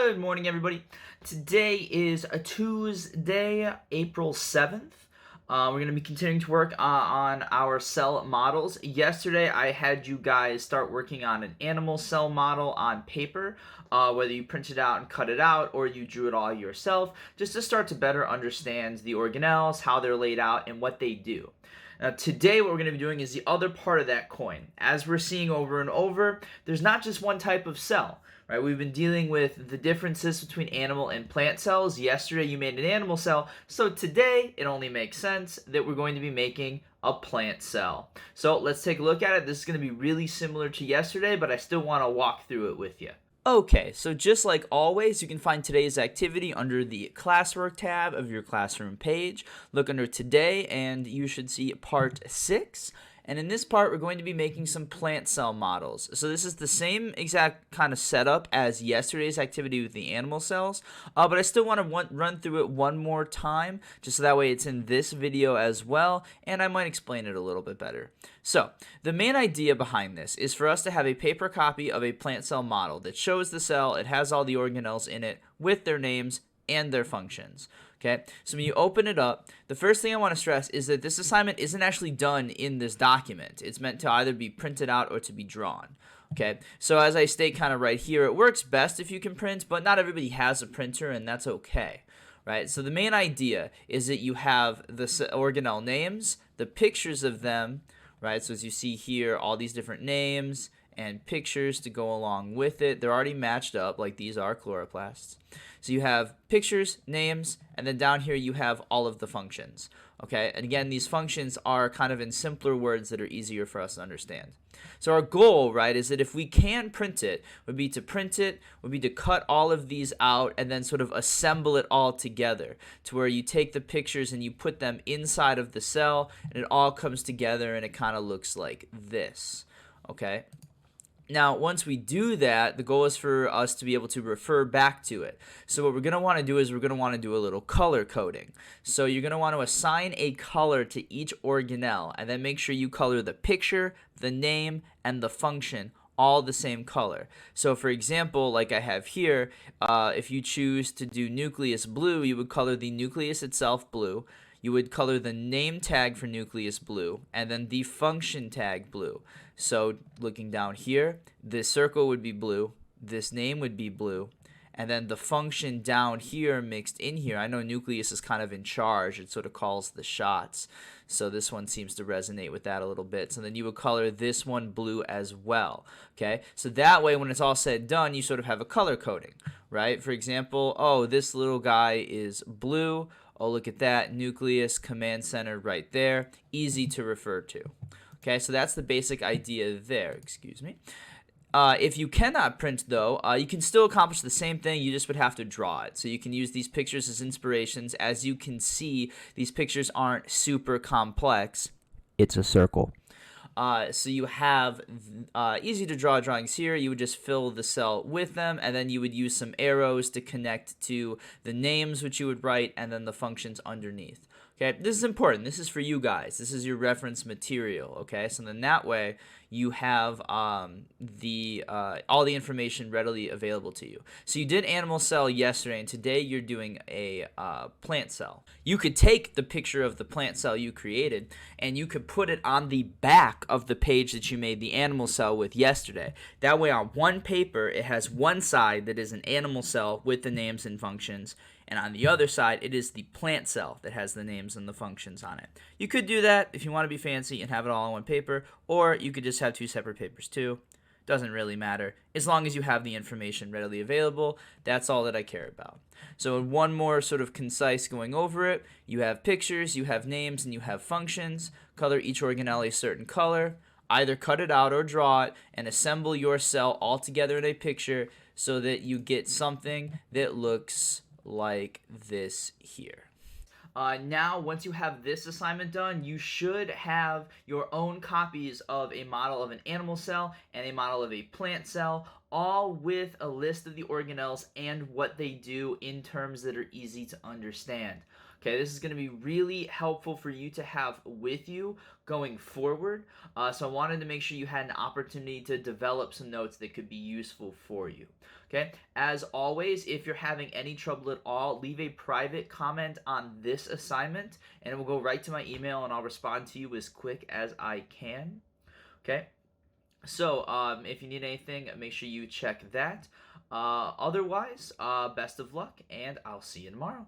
Good morning, everybody. Today is a Tuesday, April 7th. We're going to be continuing to work on our cell models. Yesterday, I had you guys start working on an animal cell model on paper, whether you printed it out and cut it out or you drew it all yourself, just to start to better understand the organelles, how they're laid out, and what they do. Now, today, what we're going to be doing is the other part of that coin. As we're seeing over and over, there's not just one type of cell. Right, we've been dealing with the differences between animal and plant cells. Yesterday you made an animal cell, so today it only makes sense that we're going to be making a plant cell. So let's take a look at it. This is going to be really similar to yesterday, but I still want to walk through it with you. Okay, so just like always, you can find today's activity under the classwork tab of your classroom page. Look under today and you should see part 6. And in this part, we're going to be making some plant cell models. So this is the same exact kind of setup as yesterday's activity with the animal cells, but I still want to run through it one more time, just so that way it's in this video as well, and I might explain it a little bit better. So the main idea behind this is for us to have a paper copy of a plant cell model that shows the cell, it has all the organelles in it with their names and their functions. Okay, so when you open it up, the first thing I want to stress is that this assignment isn't actually done in this document. It's meant to either be printed out or to be drawn. Okay, so as I state kind of right here, it works best if you can print, but not everybody has a printer, and that's okay. Right, so the main idea is that you have the organelle names, the pictures of them, right, so as you see here, all these different names and pictures to go along with it. They're already matched up, like these are chloroplasts. So you have pictures, names, and then down here you have all of the functions. Okay, and again, these functions are kind of in simpler words that are easier for us to understand. So our goal, right, is that if we can print it, would be to cut all of these out and then sort of assemble it all together to where you take the pictures and you put them inside of the cell and it all comes together and it kind of looks like this. Okay. Now, once we do that, the goal is for us to be able to refer back to it. So what we're going to want to do is we're going to want to do a little color coding. So you're going to want to assign a color to each organelle and then make sure you color the picture, the name, and the function all the same color. So for example, like I have here, if you choose to do nucleus blue, you would color the nucleus itself blue. You would color the name tag for nucleus blue and then the function tag blue. So looking down here, this circle would be blue, this name would be blue, and then the function down here mixed in here. I know nucleus is kind of in charge. It sort of calls the shots. So this one seems to resonate with that a little bit. So then you would color this one blue as well. Okay, so that way when it's all said and done, you sort of have a color coding, right? For example, oh, this little guy is blue. Oh, look at that, nucleus, command center right there, easy to refer to. Okay, so that's the basic idea there, excuse me. If you cannot print, though, you can still accomplish the same thing, you just would have to draw it. So you can use these pictures as inspirations. As you can see, these pictures aren't super complex. It's a circle. So you have easy to draw drawings here. You would just fill the cell with them, and then you would use some arrows to connect to the names which you would write, and then the functions underneath. Okay, this is important. This is for you guys. This is your reference material. Okay, so then that way you have all the information readily available to you. So you did animal cell yesterday, and today you're doing a plant cell. You could take the picture of the plant cell you created, and you could put it on the back of the page that you made the animal cell with yesterday. That way on one paper, it has one side that is an animal cell with the names and functions, and on the other side, it is the plant cell that has the names and the functions on it. You could do that if you want to be fancy and have it all on one paper, or you could just have two separate papers too. Doesn't really matter. As long as you have the information readily available, that's all that I care about. So one more sort of concise going over it. You have pictures, you have names, and you have functions. Color each organelle a certain color. Either cut it out or draw it, and assemble your cell all together in a picture so that you get something that looks like this here. Now, once you have this assignment done, you should have your own copies of a model of an animal cell and a model of a plant cell all with a list of the organelles and what they do in terms that are easy to understand. Okay, this is going to be really helpful for you to have with you going forward. So I wanted to make sure you had an opportunity to develop some notes that could be useful for you. Okay, as always, if you're having any trouble at all, leave a private comment on this assignment and it will go right to my email and I'll respond to you as quick as I can. Okay. So, if you need anything, make sure you check that. Otherwise, best of luck, and I'll see you tomorrow.